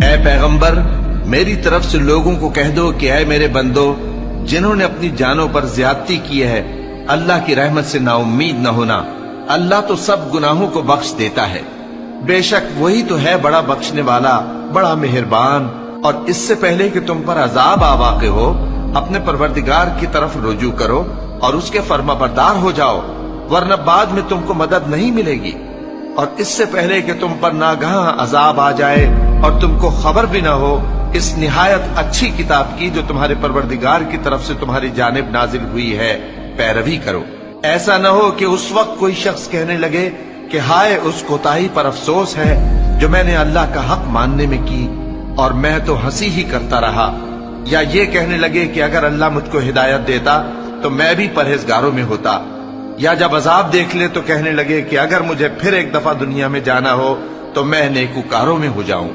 اے پیغمبر میری طرف سے لوگوں کو کہہ دو کہ اے میرے بندو جنہوں نے اپنی جانوں پر زیادتی کی ہے اللہ کی رحمت سے نا امید نہ ہونا، اللہ تو سب گناہوں کو بخش دیتا ہے، بے شک وہی تو ہے بڑا بخشنے والا بڑا مہربان۔ اور اس سے پہلے کہ تم پر عذاب آ واقع ہو اپنے پروردگار کی طرف رجوع کرو اور اس کے فرما بردار ہو جاؤ، ورنہ بعد میں تم کو مدد نہیں ملے گی۔ اور اس سے پہلے کہ تم پر ناگہاں عذاب آ جائے اور تم کو خبر بھی نہ ہو اس نہایت اچھی کتاب کی جو تمہارے پروردگار کی طرف سے تمہاری جانب نازل ہوئی ہے پیروی کرو۔ ایسا نہ ہو کہ اس وقت کوئی شخص کہنے لگے کہ ہائے اس کوتاہی پر افسوس ہے جو میں نے اللہ کا حق ماننے میں کی اور میں تو ہنسی ہی کرتا رہا، یا یہ کہنے لگے کہ اگر اللہ مجھ کو ہدایت دیتا تو میں بھی پرہیزگاروں میں ہوتا، یا جب عذاب دیکھ لے تو کہنے لگے کہ اگر مجھے پھر ایک دفعہ دنیا میں جانا ہو تو میں نیکوکاروں میں ہو جاؤں۔